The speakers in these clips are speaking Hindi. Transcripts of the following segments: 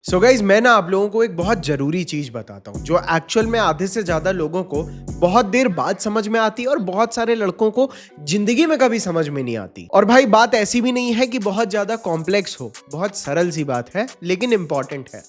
सो गाइज मैं ना आप लोगों को एक बहुत जरूरी चीज बताता हूँ जो एक्चुअल में आधे से ज्यादा लोगों को बहुत देर बाद समझ में आती है और बहुत सारे लड़कों को जिंदगी में कभी समझ में नहीं आती। और भाई बात ऐसी भी नहीं है कि बहुत ज्यादा कॉम्प्लेक्स हो, बहुत सरल सी बात है लेकिन इंपॉर्टेंट है।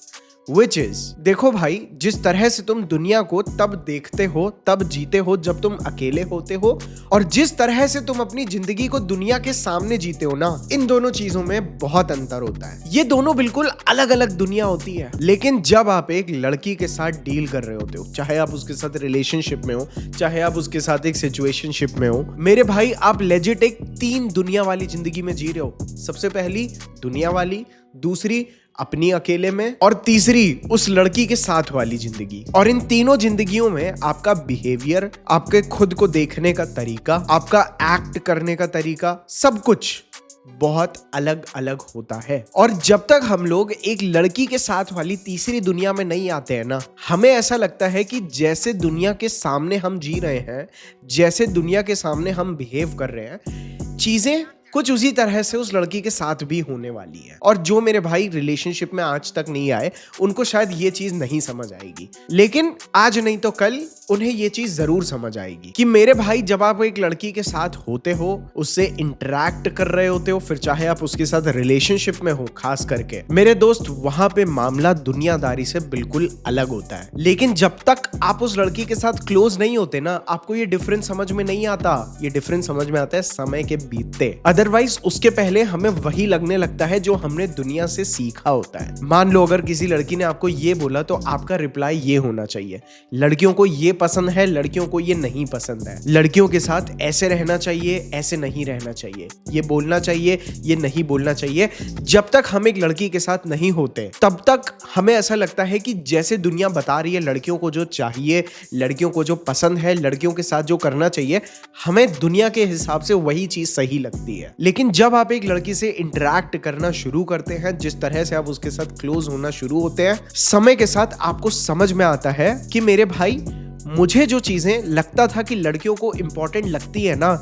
विच इज, देखो भाई, जिस तरह से तुम दुनिया को तब देखते हो तब जीते हो जब तुम अकेले होते हो, और जिस तरह से तुम अपनी जिंदगी को दुनिया के सामने जीते हो ना, इन दोनों चीजों में बहुत अंतर होता है। ये दोनों बिल्कुल अलग अलग दुनिया होती है। लेकिन जब आप एक लड़की के साथ डील कर रहे होते हो, चाहे आप उसके साथ रिलेशनशिप में हो, चाहे आप उसके साथ एक सिचुएशनशिप में हो, मेरे भाई आप लेजिट एक 3 दुनिया वाली जिंदगी में जी रहे हो। सबसे पहली दुनिया वाली, दूसरी अपनी अकेले में, और तीसरी उस लड़की के साथ वाली जिंदगी। और इन तीनों जिंदगियों में आपका बिहेवियर, आपके खुद को देखने का तरीका, आपका एक्ट करने का तरीका, सब कुछ बहुत अलग अलग होता है। और जब तक हम लोग एक लड़की के साथ वाली तीसरी दुनिया में नहीं आते हैं ना, हमें ऐसा लगता है कि जैसे दुनिया के सामने हम जी रहे हैं, जैसे दुनिया के सामने हम बिहेव कर रहे हैं, चीजें कुछ उसी तरह से उस लड़की के साथ भी होने वाली है। और जो मेरे भाई रिलेशनशिप में आज तक नहीं आए, उनको शायद ये चीज नहीं समझ आएगी, लेकिन आज नहीं तो कल उन्हें ये चीज जरूर समझ आएगी कि मेरे भाई जब आप एक लड़की के साथ होते हो, उससे इंटरेक्ट कर रहे होते हो, फिर चाहे आप उसके साथ रिलेशनशिप में हो, खास करके मेरे दोस्त, वहां पे मामला दुनियादारी से बिल्कुल अलग होता है। लेकिन जब तक आप उस लड़की के साथ क्लोज नहीं होते ना, आपको ये डिफरेंस समझ में नहीं आता। ये डिफरेंस समझ में आता है समय के बीतते। अदरवाइज उसके पहले हमें वही लगने लगता है जो हमने दुनिया से सीखा होता है। मान लो अगर किसी लड़की ने आपको ये बोला तो आपका रिप्लाई ये होना चाहिए, लड़कियों को ये पसंद है, लड़कियों को ये नहीं पसंद है, लड़कियों के साथ ऐसे रहना चाहिए, ऐसे नहीं रहना चाहिए, ये बोलना चाहिए, ये नहीं बोलना चाहिए। जब तक हम एक लड़की के साथ नहीं होते तब तक हमें ऐसा लगता है कि जैसे दुनिया बता रही है लड़कियों को जो चाहिए, लड़कियों को जो पसंद है, लड़कियों के साथ जो करना चाहिए, हमें दुनिया के हिसाब से वही चीज सही लगती है। लेकिन जब आप एक लड़की से इंटरैक्ट करना शुरू करते हैं, जिस तरह से आप उसके साथ क्लोज होना शुरू होते हैं, समय के साथ आपको समझ में आता है कि मेरे भाई, मुझे जो चीजें लगता था कि लड़कियों को इंपॉर्टेंट लगती है ना,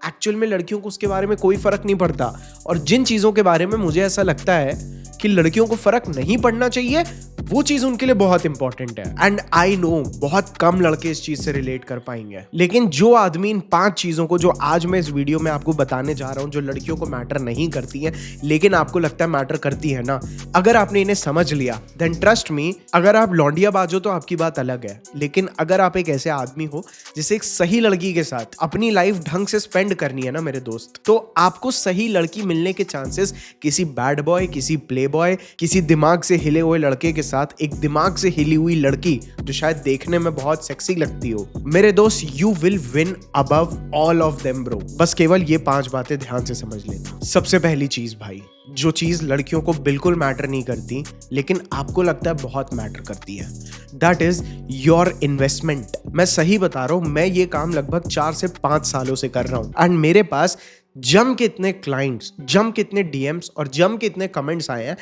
एक्चुअल में लड़कियों को उसके बारे में कोई फर्क नहीं पड़ता। और जिन चीजों के बारे में मुझे ऐसा लगता है कि लड़कियों को फर्क नहीं पड़ना चाहिए, वो चीज उनके लिए बहुत इंपॉर्टेंट है। एंड आई नो बहुत कम लड़के इस चीज से रिलेट कर पाएंगे, लेकिन जो आदमी इन 5 चीजों को जो आज मैं इस वीडियो में आपको बताने जा रहा हूं, जो लड़कियों को मैटर नहीं करती है लेकिन आपको लगता है मैटर करती है ना, अगर आपने इन्हें समझ लिया, देन ट्रस्ट मी, अगर आप लौंडिया बाजो तो आपकी बात अलग है, लेकिन अगर आप एक ऐसे आदमी हो जिसे एक सही लड़की के साथ अपनी लाइफ ढंग से स्पेंड करनी है ना मेरे दोस्त, तो आपको सही लड़की मिलने के चांसेस किसी बैड बॉय, किसी प्ले बॉय, किसी दिमाग से हिले हुए लड़के के साथ एक दिमाग से हिली हुई लड़की जो शायद देखने में बहुत सेक्सी लगती हो, मेरे दोस्त, you will win above all of them bro. बस केवल ये 5 बातें ध्यान से समझ लेना। सबसे पहली चीज भाई, जो चीज लड़कियों को बिल्कुल मैटर नहीं करती लेकिन आपको लगता है बहुत मैटर करती है, दैट इज योर इन्वेस्टमेंट। मैं सही बता रहा हूं, मैं ये काम लगभग 4 से 5 सालों से कर रहा हूं, एंड मेरे पास जम के इतने क्लाइंट्स, जम के इतने डीएम्स और जम के इतने कमेंट्स आए हैं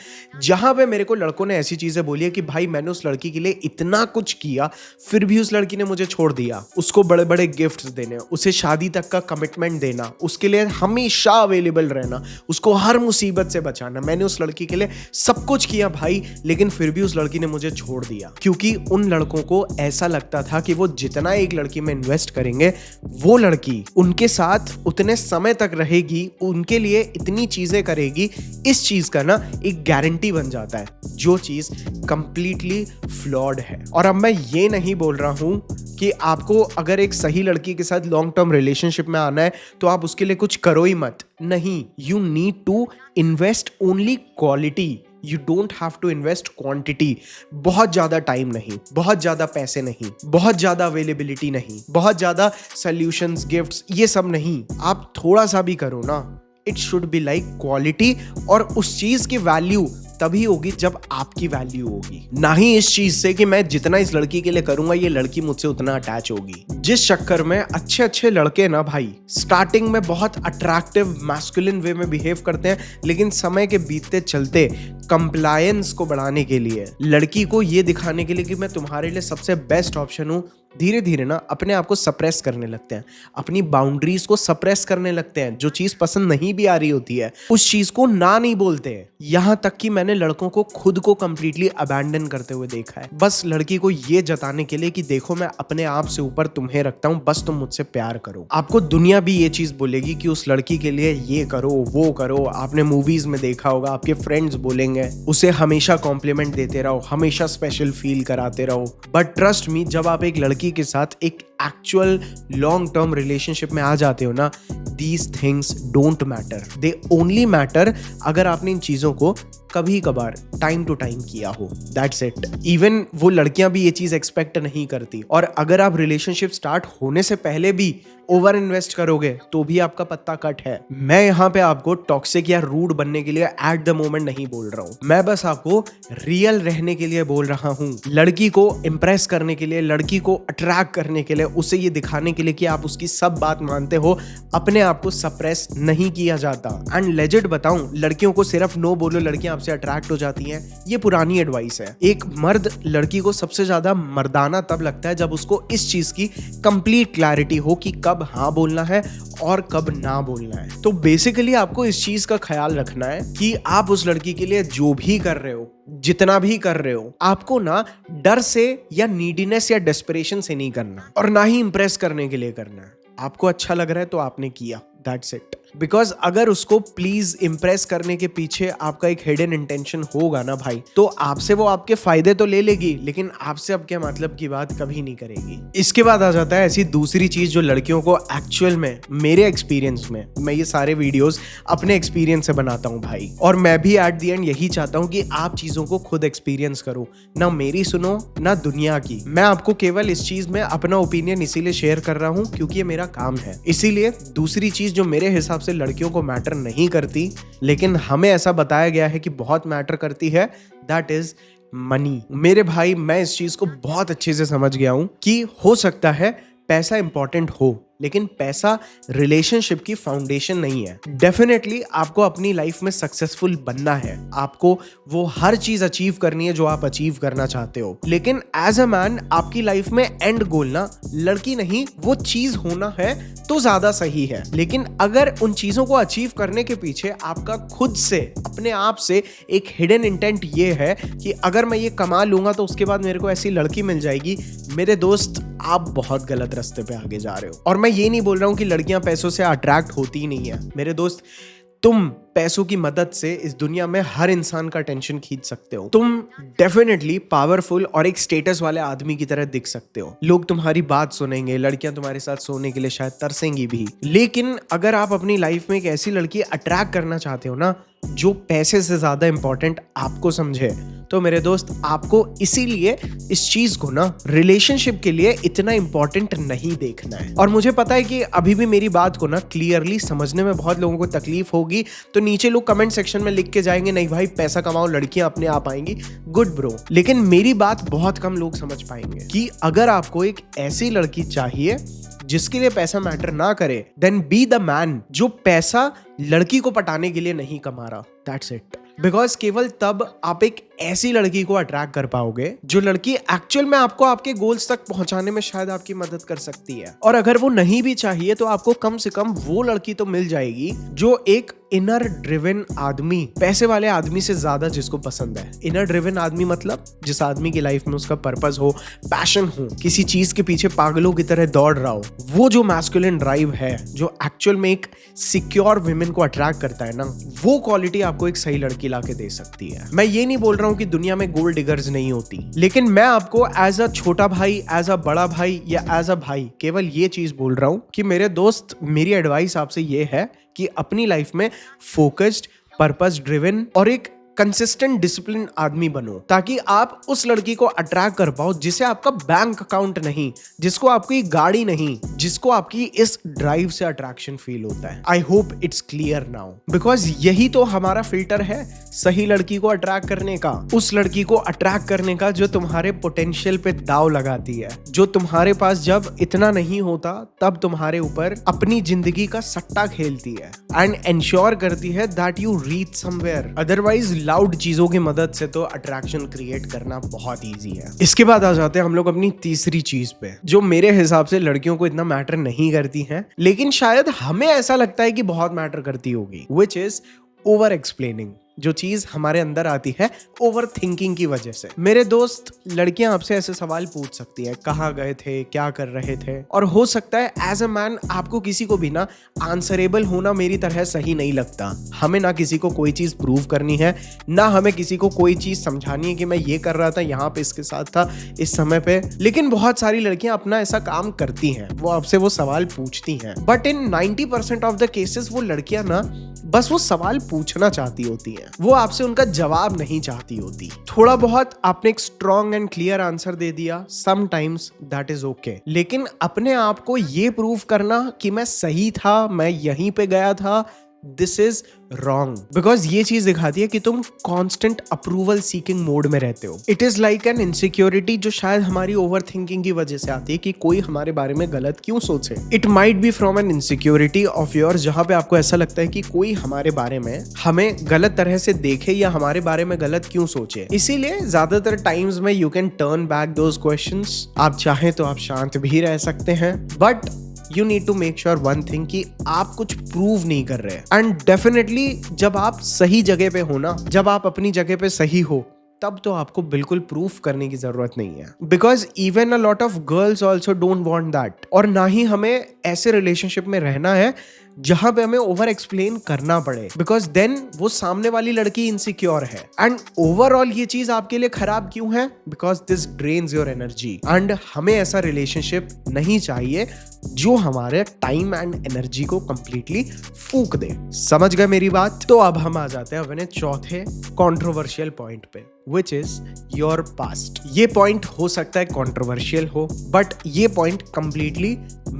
जहां पे मेरे को लड़कों ने ऐसी चीजें बोली है कि भाई मैंने उस लड़की के लिए इतना कुछ किया, फिर भी उस लड़की ने मुझे छोड़ दिया। उसको बड़े बड़े गिफ्ट्स देने, उसे शादी तक का कमिटमेंट देना, उसके लिए हमेशा अवेलेबल रहना, उसको हर मुसीबत से बचाना, मैंने उस लड़की के लिए सब कुछ किया भाई, लेकिन फिर भी उस लड़की ने मुझे छोड़ दिया। क्योंकि उन लड़कों को ऐसा लगता था कि वो जितना एक लड़की में इन्वेस्ट करेंगे, वो लड़की उनके साथ उतने समय तक रहेगी, उनके लिए इतनी चीजें करेगी। इस चीज का ना एक गारंटी बन जाता है, जो चीज कंप्लीटली फ्लॉड है। और अब मैं ये नहीं बोल रहा हूं कि आपको अगर एक सही लड़की के साथ लॉन्ग टर्म रिलेशनशिप में आना है तो आप उसके लिए कुछ करो ही मत, नहीं, you need to invest only quality, you don't have to invest quantity. बहुत ज्यादा टाइम नहीं, बहुत ज्यादा पैसे नहीं, बहुत ज्यादा अवेलेबिलिटी नहीं, बहुत ज्यादा सॉल्यूशंस, गिफ्ट्स, ये सब नहीं, आप थोड़ा सा भी करो ना। It should be like quality, और उस चीज की वैल्यू तभी होगी जब आपकी वैल्यू होगी, ना ही इस चीज से कि मैं जितना इस लड़की के लिए करूंगा ये लड़की मुझसे उतना अटैच होगी। जिस चक्कर में अच्छे अच्छे लड़के ना भाई स्टार्टिंग में बहुत अट्रैक्टिव मैस्कुलिन वे में बिहेव करते हैं, लेकिन समय के बीतते चलते कंप्लायंस को बढ़ाने के लिए, लड़की को ये दिखाने के लिए कि मैं तुम्हारे लिए सबसे बेस्ट ऑप्शन हूं, धीरे धीरे ना अपने आप को सप्रेस करने लगते हैं, अपनी बाउंड्रीज को सप्रेस करने लगते हैं। जो चीज पसंद नहीं भी आ रही होती है उस चीज को ना नहीं बोलते हैं। यहां तक कि मैंने मैंने लड़कों को खुद को कंप्लीटली अबैंडन करते हुए देखा है, बस लड़की को ये जताने के लिए कि देखो मैं अपने आप से ऊपर तुम्हें रखता हूँ, बस तुम मुझसे प्यार करो। आपको दुनिया भी ये चीज बोलेगी कि उस लड़की के लिए ये करो वो करो। आपने मूवीज में देखा होगा, आपके फ्रेंड्स बोलेंगे उसे हमेशा कॉम्प्लीमेंट देते रहो, हमेशा स्पेशल फील कराते रहो। बट ट्रस्ट मी, जब आप एक लड़की के साथ एक एक्चुअल लॉन्ग टर्म रिलेशनशिप में आ जाते हो ना, these things don't matter, they only matter अगर आपने इन चीजों को कभी कभार टाइम टू टाइम किया हो। That's it. इवन वो लड़कियां भी ये चीज एक्सपेक्ट नहीं करती, और अगर आप रिलेशनशिप स्टार्ट होने से पहले भी ओवर इन्वेस्ट करोगे तो भी आपका पत्ता कट है। मैं यहाँ पे आपको टॉक्सिक या रूड बनने के लिए एट द मोमेंट नहीं बोल रहा हूँ, मैं बस आपको रियल रहने के लिए बोल रहा हूँ। लड़की को इम्प्रेस करने के लिए, लड़की को अट्रैक्ट करने के लिए, उसे ये दिखाने के लिए कि आप उसकी सब बात मानते हो, अपने आप को सप्रेस नहीं किया जाता। एंड लेजिट बताऊं, लड़कियों को सिर्फ नो बोलो लड़कियां आपसे अट्रैक्ट हो जाती हैं, ये पुरानी एडवाइस है। एक मर्द लड़की को सबसे ज्यादा मर्दाना तब लगता है जब उसको इस चीज की कंप्लीट क्लैरिटी हो कि कब हाँ बोलना है और कब ना बोलना है। तो बेसिकली आपको इस चीज का ख्याल रखना है कि आप उस लड़की के लिए जो भी कर रहे हो, जितना भी कर रहे हो, आपको ना डर से या नीडीनेस या डेस्परेशन से नहीं करना, और ना ही इंप्रेस करने के लिए करना है। आपको अच्छा लग रहा है तो आपने किया, दैट्स इट। बिकॉज अगर उसको प्लीज इंप्रेस करने के पीछे आपका एक हिडन इंटेंशन होगा ना भाई, तो आपसे वो आपके फायदे तो ले लेगी, लेकिन आपसे अब क्या मतलब की बात कभी नहीं करेगी। इसके बाद आ जाता है ऐसी दूसरी चीज जो लड़कियों को एक्चुअल में, मेरे एक्सपीरियंस में, मैं ये सारे वीडियोस अपने एक्सपीरियंस से बनाता हूँ भाई, और मैं भी एट द एंड यही चाहता हूँ कि आप चीजों को खुद एक्सपीरियंस करो, ना मेरी सुनो ना दुनिया की। मैं आपको केवल इस चीज में अपना ओपिनियन इसीलिए शेयर कर रहा हूँ क्योंकि ये मेरा काम है। इसीलिए दूसरी चीज जो मेरे हिसाब से लड़कियों को मैटर नहीं करती, लेकिन हमें ऐसा बताया गया है कि बहुत मैटर करती है, दैट इज मनी। मेरे भाई, मैं इस चीज को बहुत अच्छे से समझ गया हूं कि हो सकता है पैसा इंपॉर्टेंट हो, लेकिन पैसा रिलेशनशिप की फाउंडेशन नहीं है। डेफिनेटली आपको अपनी लाइफ में सक्सेसफुल बनना है, आपको वो हर चीज अचीव करनी है जो आप अचीव करना चाहते हो, लेकिन एज अ मैन आपकी लाइफ में एंड गोल ना लड़की नहीं, वो चीज होना है तो ज्यादा सही है। लेकिन अगर उन चीजों को अचीव करने के पीछे आपका खुद से, अपने आप से एक हिडन इंटेंट ये है कि अगर मैं ये कमा लूंगा तो उसके बाद मेरे को ऐसी लड़की मिल जाएगी, मेरे दोस्त आप बहुत गलत रास्ते पे आगे जा रहे हो। और मैं ये नहीं बोल रहा हूं कि लड़कियां पैसों से अट्रैक्ट होती ही नहीं है मेरे दोस्त, तुम पैसों की मदद से इस दुनिया में हर इंसान का टेंशन खींच सकते हो। तुम डेफिनेटली पावरफुल और एक स्टेटस वाले आदमी की तरह दिख सकते हो, लोग तुम्हारी बात सुनेंगे, लड़कियां तुम्हारे साथ सोने के लिए शायद तरसेंगी भी। लेकिन अगर आप अपनी लाइफ में एक ऐसी लड़की अट्रैक्ट करना चाहते हो ना जो पैसे से ज्यादा इंपॉर्टेंट आपको समझे, तो मेरे दोस्त आपको इसीलिए इस चीज को ना रिलेशनशिप के लिए इतना इंपॉर्टेंट नहीं देखना है। और मुझे पता है कि अभी भी मेरी बात को ना क्लियरली समझने में बहुत लोगों को तकलीफ होगी, तो नीचे लोग कमेंट सेक्शन में लिख के जाएंगे नहीं भाई पैसा कमाओ लड़कियां अपने आप आएंगी, गुड ब्रो। लेकिन मेरी बात बहुत कम लोग समझ पाएंगे कि अगर आपको एक ऐसी लड़की चाहिए जिसके लिए पैसा मैटर ना करे, देन बी द मैन जो पैसा लड़की को पटाने के लिए नहीं कमा रहा, दैट्स इट। बिकॉज केवल तब आप एक ऐसी लड़की को अट्रैक्ट कर पाओगे जो लड़की एक्चुअल में आपको आपके गोल्स तक पहुंचाने में शायद आपकी मदद कर सकती है। और अगर वो नहीं भी चाहिए तो आपको कम से कम वो लड़की तो मिल जाएगी जो एक इनर ड्रिवन आदमी, पैसे वाले आदमी से ज्यादा जिसको पसंद है। इनर ड्रिवन आदमी मतलब जिस आदमी की लाइफ में उसका पर्पस हो, पैशन हो, किसी चीज के पीछे पागलों की तरह दौड़ रहा हो, वो जो मैस्कुलिन ड्राइव है जो एक्चुअल में एक सिक्योर विमेन को अट्रैक्ट करता है ना, वो क्वालिटी आपको एक सही लड़की लाके दे सकती है। मैं ये नहीं बोल रहा हूं कि दुनिया में गोल्ड डिगर्स नहीं होती, लेकिन मैं आपको एज अ छोटा भाई, एज अ बड़ा भाई या एज अ भाई केवल ये चीज बोल रहा हूं कि मेरे दोस्त, मेरी एडवाइस आपसे ये है कि अपनी लाइफ में फोकस्ड, पर्पस ड्रिवन और एक कंसिस्टेंट डिसिप्लिन आदमी बनो, ताकि आप उस लड़की को अट्रैक्ट कर पाओ जिसे आपका बैंक अकाउंट नहीं, जिसको आपकी गाड़ी नहीं, जिसको आपकी इस ड्राइव से अट्रैक्शन फील होता है। I hope it's clear now, because यही तो हमारा फिल्टर है सही लड़की को अट्रैक्ट करने का, उस लड़की को अट्रैक्ट करने का जो तुम्हारे पोटेंशियल पे दाव लगाती है, जो तुम्हारे पास जब इतना नहीं होता तब तुम्हारे ऊपर अपनी जिंदगी का सट्टा खेलती है एंड एंश्योर करती है that you reach somewhere. Otherwise loud चीजों की मदद से तो अट्रैक्शन क्रिएट करना बहुत इजी है। इसके बाद आ जाते हैं हम लोग अपनी तीसरी चीज पे, जो मेरे हिसाब से लड़कियों को इतना मैटर नहीं करती है, लेकिन शायद हमें ऐसा लगता है कि बहुत मैटर करती होगी, विच इज ओवर एक्सप्लेनिंग। जो चीज हमारे अंदर आती है ओवर थिंकिंग की वजह से। मेरे दोस्त, लड़कियां आपसे ऐसे सवाल पूछ सकती है, कहाँ गए थे, क्या कर रहे थे, और हो सकता है एज अ मैन आपको किसी को भी ना आंसरेबल होना मेरी तरह सही नहीं लगता। हमें ना किसी को कोई चीज प्रूव करनी है, ना हमें किसी को कोई चीज समझानी है कि मैं ये कर रहा था, यहाँ पे इसके साथ था इस समय पे। लेकिन बहुत सारी लड़कियां अपना ऐसा काम करती हैं, वो आपसे वो सवाल पूछती हैं, but in 90% of the cases वो लड़कियां ना बस वो सवाल पूछना चाहती होती हैं, वो आपसे उनका जवाब नहीं चाहती होती। थोड़ा बहुत आपने एक स्ट्रॉन्ग एंड क्लियर आंसर दे दिया, समटाइम्स दैट इज ओके, लेकिन अपने आप को ये प्रूव करना कि मैं सही था, मैं यहीं पे गया था, दिस इज रॉन्ग। बिकॉज ये चीज दिखाती है कि तुम कॉन्स्टेंट अप्रूवल सीकिंग मोड में रहते हो। It is like an insecurity जो शायद हमारी ओवर थिंकिंग की वजह से आती है कि कोई हमारे बारे में गलत क्यों सोचे। It might be from an insecurity of your, जहां पे आपको ऐसा लगता है कि कोई हमारे बारे में हमें गलत तरह से देखे या हमारे बारे में गलत क्यों सोचे। इसीलिए ज्यादातर टाइम्स में you can turn back those questions. आप चाहें तो आप शांत भी रह सकते हैं, but You need to make sure one thing कि आप कुछ प्रूव नहीं कर रहे। एंड डेफिनेटली जब आप सही जगह पे हो ना, जब आप अपनी जगह पे सही हो, तब तो आपको बिल्कुल प्रूफ करने की जरूरत नहीं है। Because even a lot of girls also don't want that. और ना ही हमें ऐसे रिलेशनशिप में रहना है जहां पे हमें ओवर एक्सप्लेन करना पड़े, बिकॉज देन वो सामने वाली लड़की इनसिक्योर है। एंड ओवरऑल ये चीज आपके लिए खराब क्यों है? Because this drains your energy. And हमें ऐसा रिलेशनशिप नहीं चाहिए जो हमारे टाइम एंड एनर्जी को कंप्लीटली फूक दे। समझ गए मेरी बात? तो अब हम आ जाते हैं अपने चौथे कंट्रोवर्शियल पॉइंट पे, which is your past। ये पॉइंट हो सकता है कंट्रोवर्शियल हो, बट ये पॉइंट कंप्लीटली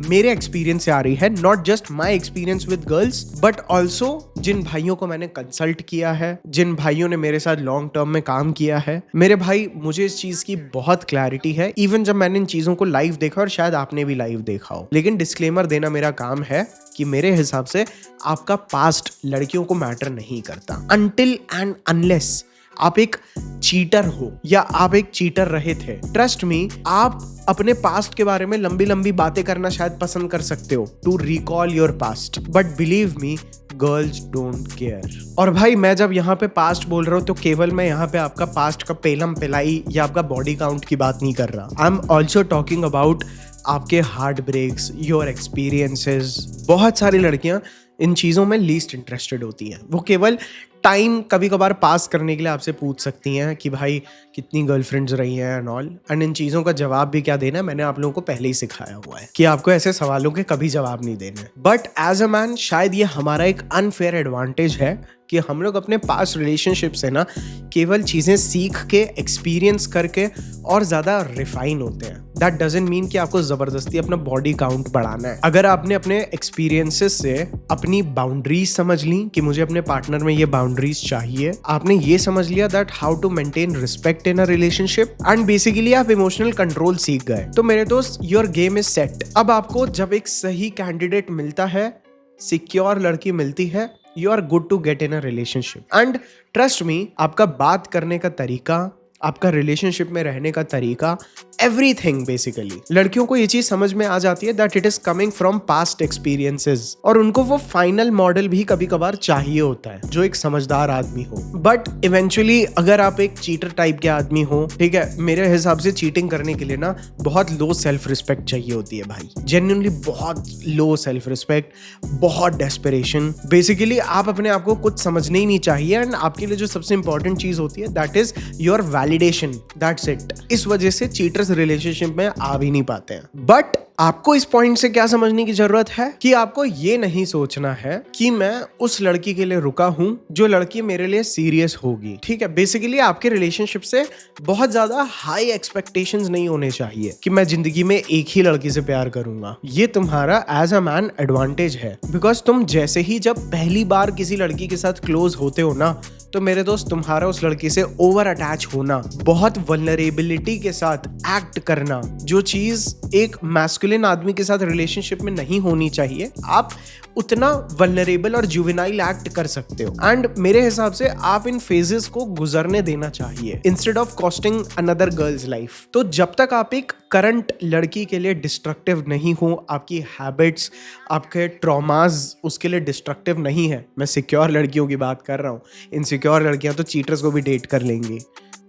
मेरे एक्सपीरियंस से आ रही है। Not just my experience with girls, but also जिन भाइयों को मैंने कंसल्ट किया है, जिन भाइयों ने मेरे साथ लॉन्ग टर्म में काम किया है। मेरे भाई, मुझे इस चीज की बहुत क्लैरिटी है, इवन जब मैंने इन चीजों को लाइव देखा, और शायद आपने भी लाइव देखा हो। लेकिन डिस्क्लेमर देना मेरा काम है कि मेरे हिसाब से आपका पास्ट लड़कियों को मैटर नहीं करता, अनटिल एंड अनलेस आप एक चीटर हो या आप एक चीटर रहे थे। ट्रस्ट मी, आप अपने पास्ट के बारे में लंबी लंबी बातें करना शायद पसंद कर सकते हो, to recall your past, but believe me, girls don't care. और भाई, मैं जब यहाँ पे पास्ट बोल रहा हूँ तो केवल मैं यहाँ पे आपका पास्ट का पेलम पिलाई या आपका बॉडी काउंट की बात नहीं कर रहा। I am also talking about आपके हार्ट ब्रेक्स, योर एक्सपीरियंसेस। बहुत सारी लड़कियां इन चीज़ों में लीस्ट इंटरेस्टेड होती हैं। वो केवल टाइम कभी कभार पास करने के लिए आपसे पूछ सकती हैं कि भाई कितनी गर्लफ्रेंड्स रही हैं एंड ऑल। एंड इन चीज़ों का जवाब भी क्या देना है, मैंने आप लोगों को पहले ही सिखाया हुआ है कि आपको ऐसे सवालों के कभी जवाब नहीं देने। बट एज अ मैन, शायद ये हमारा एक अनफेयर एडवांटेज है कि हम लोग अपने पास्ट रिलेशनशिप से ना केवल चीज़ें सीख के, एक्सपीरियंस करके और ज़्यादा रिफाइन होते हैं। दैट डजंट मीन कि आपको ज़बरदस्ती अपना बॉडी काउंट बढ़ाना है। अगर आपने अपने एक्सपीरियंसेस से अपनी बाउंड्रीज समझ ली कि मुझे अपने पार्टनर में ये बाउंड्रीज चाहिए, आपने ये समझ लिया that how to maintain respect in a relationship, and basically आप इमोशनल कंट्रोल सीख गए, तो मेरे दोस्त, योर गेम इज सेट। अब आपको जब एक सही कैंडिडेट मिलता है, सिक्योर लड़की मिलती है, you are good to get in a relationship। and trust me, आपका बात करने का तरीका, आपका रिलेशनशिप में रहने का तरीका, एवरीथिंग बेसिकली, लड़कियों को ये चीज समझ में आ जाती है that it is coming from past experiences. और उनको वो फाइनल मॉडल भी कभी कभार चाहिए होता है जो एक समझदार आदमी हो। बट इवेंचुअली अगर आप एक चीटर टाइप के आदमी हो, ठीक है, मेरे हिसाब से चीटिंग करने के लिए ना बहुत लो सेल्फ रिस्पेक्ट चाहिए होती है भाई। जेन्युइनली बहुत लो सेल्फ रिस्पेक्ट, बहुत डेस्परेशन। बेसिकली आप अपने आप को कुछ समझने ही नहीं चाहिए। एंड आपके लिए जो सबसे इंपॉर्टेंट चीज होती है that is your validation, that's it. इस वजह से चीटर्स रिलेशनशिप में आ भी नहीं पाते हैं। बट आपको इस पॉइंट से क्या समझने की जरूरत है कि आपको ये नहीं सोचना है कि मैं उस लड़की के लिए रुका हूं जो लड़की मेरे लिए सीरियस होगी। ठीक है, बेसिकली आपके रिलेशनशिप से बहुत ज्यादा हाई एक्सपेक्टेशंस नहीं होने चाहिए कि मैं जिंदगी में एक ही लड़की से प्यार करूंगा। ये तुम्हारा एज अ मैन एडवांटेज है, बिकॉज तुम जैसे ही जब पहली बार किसी लड़की के साथ क्लोज होते हो ना, तो मेरे दोस्त, तुम्हारा उस लड़की से ओवर अटैच होना, बहुत वल्नरेबिलिटी के साथ एक्ट करना, जो चीज एक मैस्कुलिन मैस्कुलिन आदमी के साथ रिलेशनशिप में नहीं होनी चाहिए, आप उतना वल्नरेबल और जुवेनाइल एक्ट कर सकते हो। एंड मेरे हिसाब से आप इन फेजेस को गुजरने देना चाहिए instead of costing another girls life. तो जब तक आप एक करंट लड़की के लिए डिस्ट्रक्टिव नहीं हो, आपकी हैबिट्स, आपके ट्रॉमाज उसके लिए डिस्ट्रक्टिव नहीं है, मैं सिक्योर लड़कियों की बात कर रहा हूँ, इनसिक्योर लड़कियां तो चीटर्स को भी डेट कर लेंगी,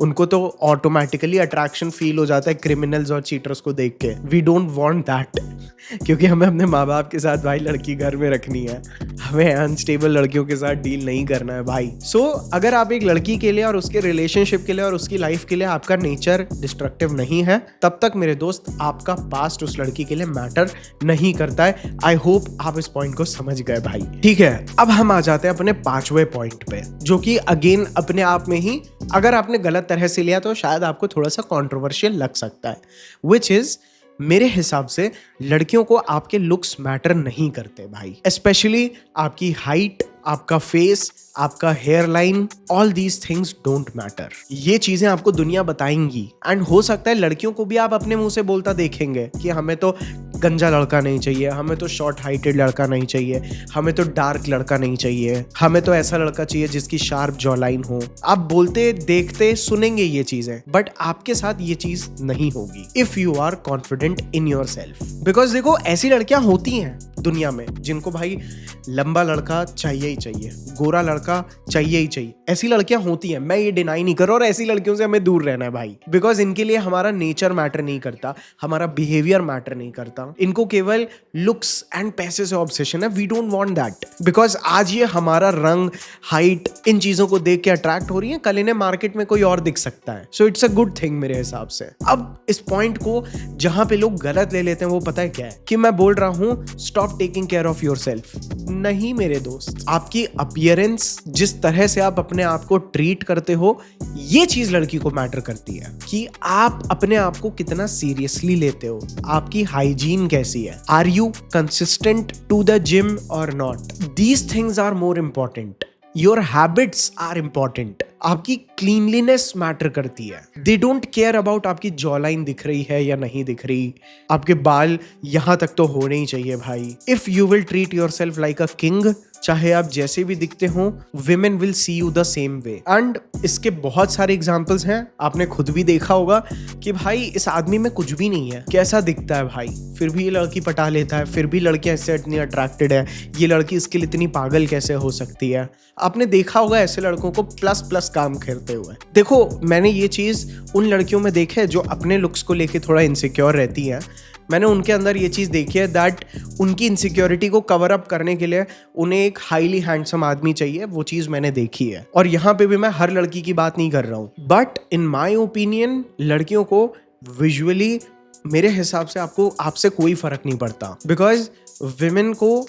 उनको तो ऑटोमेटिकली अट्रैक्शन फील हो जाता है क्रिमिनल्स और चीटर्स को देख के। वी डोंट वांट दैट, क्योंकि हमें अपने माँ बाप के साथ भाई लड़की घर में रखनी है, हमें अनस्टेबल लड़कियों के साथ डील नहीं करना है भाई। सो अगर आप एक लड़की के लिए और उसके रिलेशनशिप के लिए और उसकी लाइफ के लिए आपका नेचर डिस्ट्रक्टिव नहीं है, तब तक मेरे दोस्त आपका पास्ट उस लड़की के लिए मैटर नहीं करता है। आई होप आप इस पॉइंट को समझ गए भाई। ठीक है, अब हम आ जाते हैं अपने 5वें पॉइंट पे, जो कि अगेन अपने आप में ही अगर आपने गलत तरह से लिया तो शायद आपको थोड़ा सा कंट्रोवर्शियल लग सकता है, विच इज मेरे हिसाब से लड़कियों को आपके लुक्स मैटर नहीं करते भाई, स्पेशली आपकी हाइट, आपका फेस, आपका hair line, all these things don't matter. ये चीजें आपको दुनिया बताएंगी एंड हो सकता है लड़कियों को भी आप अपने मुंह से बोलता देखेंगे कि हमें तो गंजा लड़का नहीं चाहिए, हमें तो शॉर्ट हाइटेड लड़का नहीं चाहिए, हमें तो डार्क लड़का नहीं चाहिए, हमें तो ऐसा लड़का चाहिए जिसकी शार्प जॉ लाइन हो। आप बोलते देखते सुनेंगे ये चीजें, बट आपके साथ ये चीज नहीं होगी if you are confident in yourself. Because देखो ऐसी लड़कियां होती हैं दुनिया में जिनको भाई लंबा लड़का चाहिए ही चाहिए, गोरा लड़का चाहिए ही चाहिए, ऐसी लड़कियां होती हैं, मैं ये डिनाई नहीं कर रहा, और ऐसी लड़कियों से हमें दूर रहना है भाई, बिकॉज इनके लिए हमारा नेचर मैटर नहीं करता, हमारा बिहेवियर मैटर नहीं करता, इनको केवल लुक्स एंड पैसे से ऑब्सेशन है। We don't want that, because आज ये हमारा रंग, हाइट, इन चीजों को देख के अट्रैक्ट हो रही है, कल इन्हें मार्केट में कोई और दिख सकता है। So it's a good thing मेरे हिसाब से। अब इस पॉइंट को जहां पे लोग गलत ले लेते हैं वो पता है क्या है, कि मैं बोल रहा हूं stop taking care of yourself. नहीं मेरे दोस्त, आपकी अपीयरेंस, जिस तरह से आप अपने आप को ट्रीट करते हो, ये चीज लड़की को मैटर करती है कि आप अपने आप को कितना सीरियसली लेते हो, आपकी हाइजीन कैसी है, are you consistent to the gym or not. These things are more important, your habits are important, आपकी क्लीनलीनेस मैटर करती है। दे डोंट केयर अबाउट आपकी जॉलाइन दिख रही है या नहीं दिख रही, आपके बाल यहां तक तो होने ही चाहिए भाई। If you will treat your self like a king, चाहे आप जैसे भी दिखते हो, women will see you the same way. And इसके बहुत सारे एग्जाम्पल्स हैं, आपने खुद भी देखा होगा कि भाई इस आदमी में कुछ भी नहीं है, कैसा दिखता है भाई, फिर भी ये लड़की पटा लेता है, फिर भी लड़कियां इससे इतनी अट्रैक्टेड है, ये लड़की इसके लिए इतनी पागल कैसे हो सकती है। आपने देखा होगा ऐसे लड़कों को प्लस प्लस काम करते हुए। देखो मैंने ये चीज उन लड़कियों में देखी है जो अपने लुक्स को लेके थोड़ा इनसिक्योर रहती हैं, मैंने उनके अंदर ये चीज़ देखी है दैट उनकी इनसिक्योरिटी को कवर अप करने के लिए उन्हें एक हाईली हैंडसम आदमी चाहिए, वो चीज़ मैंने देखी है। और यहाँ पे भी मैं हर लड़की की बात नहीं कर रहा हूँ, बट इन माय ओपिनियन लड़कियों को विजुअली मेरे हिसाब से आपसे कोई फर्क नहीं पड़ता, बिकॉज विमेन को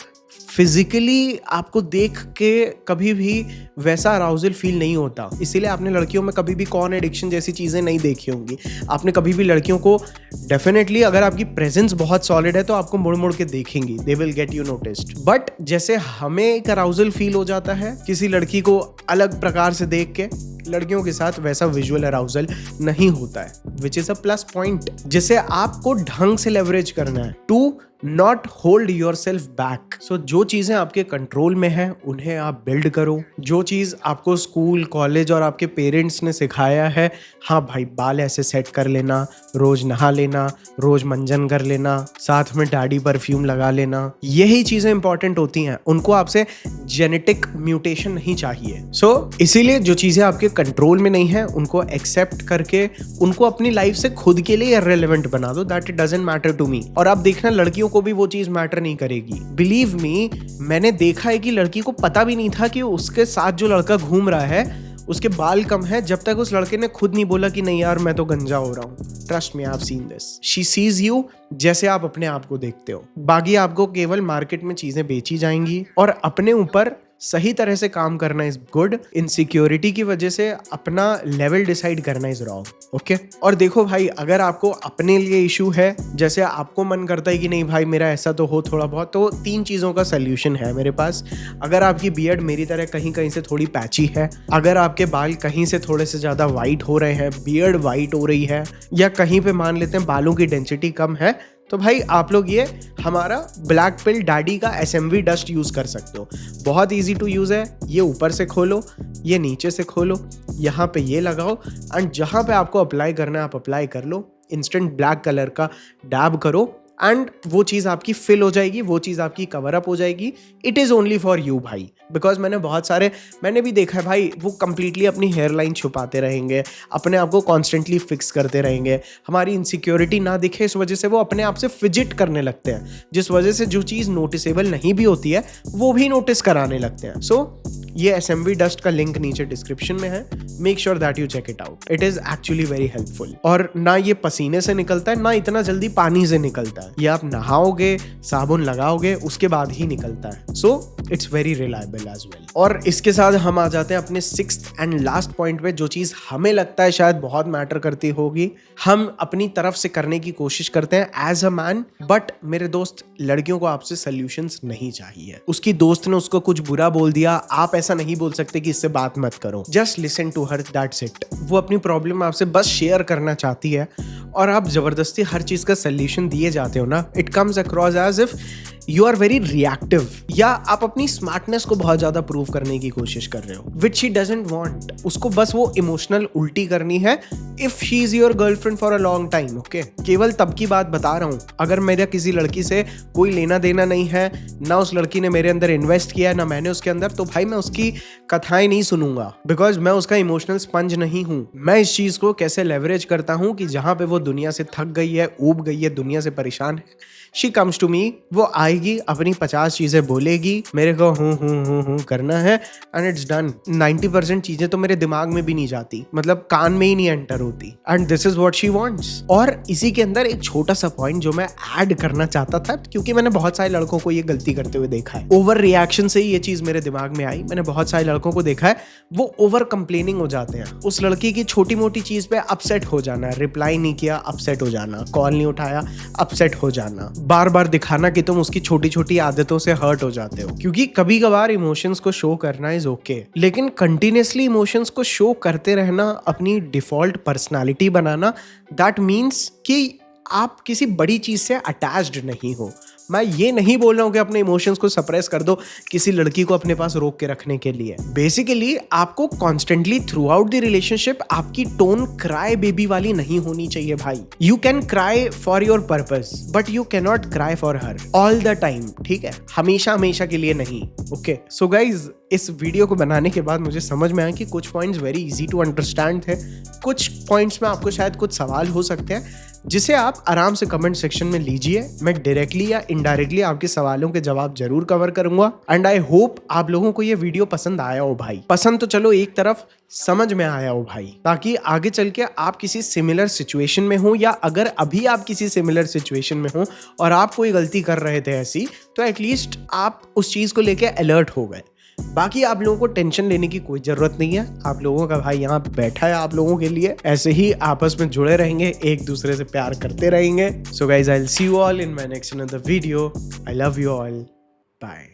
फिजिकली आपको देख के कभी भी वैसा अराउजल फील नहीं होता। इसीलिए आपने लड़कियों में कभी भी कॉर्न एडिक्शन जैसी चीज़ें नहीं देखी होंगी। आपने कभी भी लड़कियों को डेफिनेटली, अगर आपकी प्रेजेंस बहुत सॉलिड है तो आपको मुड़ मुड़ के देखेंगी, they will get you noticed. But जैसे हमें एक अराउजल फील हो जाता है किसी लड़की को अलग प्रकार से देख के, लड़कियों के साथ वैसा विजुअल अराउजल नहीं होता है, which is a plus point, जिसे आपको ढंग से लेवरेज करना है to not hold yourself back. So जो चीजें आपके कंट्रोल में है उन्हें आप बिल्ड करो। जो चीज आपको स्कूल, कॉलेज और आपके पेरेंट्स ने सिखाया है, हाँ भाई बाल ऐसे सेट कर लेना, रोज नहा लेना, रोज मंजन कर लेना, साथ में डैडी परफ्यूम लगा लेना, यही चीजें इंपॉर्टेंट होती हैं। उनको आपसे जेनेटिक म्यूटेशन नहीं चाहिए। सो इसीलिए जो चीजें आपके कंट्रोल में नहीं है उनको एक्सेप्ट करके उनको अपनी लाइफ से खुद के लिए इररिलेवेंट बना दो, that it doesn't matter to me. और आप देखना लड़कियों को भी वो चीज मैटर नहीं करेगी। बिलीव मी, मैंने देखा है कि लड़की को पता भी नहीं था कि उसके साथ जो लड़का घूम रहा है उसके बाल कम है, जब तक उस लड़के ने खुद नहीं बोला कि नहीं यार मैं तो गंजा हो रहा हूँ। Trust me, I have seen this. She sees you जैसे आप अपने आप को देखते हो। बाकी आपको केवल मार्केट में चीजें बेची जाएंगी और अपने ऊपर सही तरह से काम करना इज गुड। इनसिक्योरिटी की वजह से अपना लेवल डिसाइड करना इज रॉन्ग। ओके, और देखो भाई, अगर आपको अपने लिए इशू है, जैसे आपको मन करता है कि नहीं भाई मेरा ऐसा तो हो थोड़ा बहुत, तो 3 चीज़ों का सोल्यूशन है मेरे पास। अगर आपकी बियर्ड मेरी तरह कहीं कहीं से थोड़ी पैची है, अगर आपके बाल कहीं से थोड़े से ज़्यादा वाइट हो रहे हैं, बियर्ड वाइट हो रही है, या कहीं पे मान लेते हैं बालों की डेंसिटी कम है, तो भाई आप लोग ये हमारा ब्लैक पिल डैडी का SMV डस्ट यूज कर सकते हो। बहुत इजी टू यूज है। ये ऊपर से खोलो, ये नीचे से खोलो, यहाँ पे ये लगाओ एंड जहाँ पे आपको अप्लाई करना है आप अप्लाई कर लो। इंस्टेंट ब्लैक कलर का डैब करो एंड वो चीज़ आपकी फिल हो जाएगी, वो चीज़ आपकी कवर अप हो जाएगी। It is only for you भाई, बिकॉज मैंने भी देखा है भाई, वो कंप्लीटली अपनी हेयर लाइन छुपाते रहेंगे, अपने आप को कॉन्स्टेंटली फिक्स करते रहेंगे, हमारी इनसिक्योरिटी ना दिखे इस वजह से वो अपने आप से फिजिट करने लगते हैं, जिस वजह से जो चीज़ नोटिसेबल नहीं भी होती है वो भी नोटिस कराने लगते हैं। सो ये SMV डस्ट का लिंक नीचे डिस्क्रिप्शन में है, make sure that you check it out, it is actually very helpful. और ना ये पसीने से निकलता है ना इतना जल्दी पानी से निकलता है, ये आप नहाओगे साबुन लगाओगे उसके बाद ही निकलता है। So it's very reliable as well. और इसके साथ हम आ जाते हैं अपने 6th एंड लास्ट पॉइंट पे, जो चीज हमें लगता है शायद बहुत मैटर करती होगी, हम अपनी तरफ से करने की कोशिश करते हैं एज अ मैन, बट मेरे दोस्त लड़कियों को आपसे सोल्यूशंस नहीं चाहिए। उसकी दोस्त ने उसको कुछ बुरा बोल दिया, आप ऐसा नहीं बोल सकते कि इससे बात मत करो, just listen to her, that's it. वो अपनी प्रॉब्लम आपसे बस शेयर करना चाहती है और आप जबरदस्ती हर चीज का सोल्यूशन दिए जाते हो ना, it comes across as if you are very reactive, या आप अपनी स्मार्टनेस को बहुत ज्यादा प्रूव करने की कोशिश कर रहे हो, विच शी डजंट वांट। उसको बस वो इमोशनल उल्टी करनी है if she is your girlfriend for a long time. Okay, केवल तब की बात बता रहा हूं अगर मेरा किसी लड़की से कोई लेना देना नहीं है, ना उस लड़की ने मेरे अंदर इन्वेस्ट किया है ना मैंने उसके अंदर, तो भाई मैं उसकी कथाएं नहीं सुनूंगा, बिकॉज मैं उसका इमोशनल स्पंज नहीं हूं। मैं इस चीज को कैसे लेवरेज करता हूं कि जहां पे वो दुनिया से थक गई है, ऊब गई है, दुनिया से परेशान है, शी कम्स टू मी, वो आएगी अपनी 50 चीजें बोलेगी, मेरे को हूँ करना है एंड इट्स डन। 90% चीजें तो मेरे दिमाग में भी नहीं जाती, मतलब कान में ही नहीं एंटर होती, and this is what she wants. और इसी के अंदर एक छोटा सा पॉइंट जो मैं ऐड करना चाहता था, क्योंकि मैंने बहुत सारे लड़कों को ये गलती करते हुए देखा है, ओवर रिएक्शन से ही ये चीज मेरे दिमाग में आई। मैंने बहुत सारे लड़कों को देखा है वो ओवर कंप्लेनिंग हो जाते हैं, उस लड़की की छोटी मोटी चीज पे अपसेट हो जाना, रिप्लाई नहीं किया अपसेट हो जाना, कॉल नहीं उठाया अपसेट हो जाना, बार बार दिखाना कि तुम उसकी छोटी छोटी आदतों से हर्ट हो जाते हो। क्योंकि कभी कभार इमोशंस को शो करना इज ओके, लेकिन कंटिन्यूअसली इमोशंस को शो करते रहना, अपनी default personality banana, that means कि आप किसी बड़ी चीज से अटैच्ड नहीं हो। मैं ये नहीं बोल रहा हूं कि अपने इमोशंस को सप्रेस कर दो किसी लड़की को अपने पास रोक के रखने के लिए। बेसिकली आपको constantly through out the relationship आपकी टोन क्राई बेबी वाली नहीं होनी चाहिए भाई। You can cry for your purpose but you can not cry for her all the time, ठीक है? हमेशा हमेशा के लिए नहीं। ओके, सो गाइज इस वीडियो को बनाने के बाद मुझे समझ में आया कि कुछ points very easy to understand थे, कुछ पॉइंट्स में आपको शायद कुछ सवाल हो सकते हैं जिसे आप आराम से कमेंट सेक्शन में लीजिए। मैं डायरेक्टली या इनडायरेक्टली आपके सवालों के जवाब जरूर कवर करूंगा एंड आई होप आप लोगों को ये वीडियो पसंद आया हो भाई। पसंद तो चलो एक तरफ, समझ में आया हो भाई, ताकि आगे चल के आप किसी सिमिलर सिचुएशन में हो, या अगर अभी आप किसी सिमिलर सिचुएशन में हो और आप कोई गलती कर रहे थे ऐसी, तो एटलीस्ट आप उस चीज को लेके अलर्ट हो गए। बाकी आप लोगों को टेंशन लेने की कोई जरूरत नहीं है, आप लोगों का भाई यहाँ बैठा है आप लोगों के लिए, ऐसे ही आपस में जुड़े रहेंगे, एक दूसरे से प्यार करते रहेंगे। So guys I will see you all in my next another video. I love you all, bye.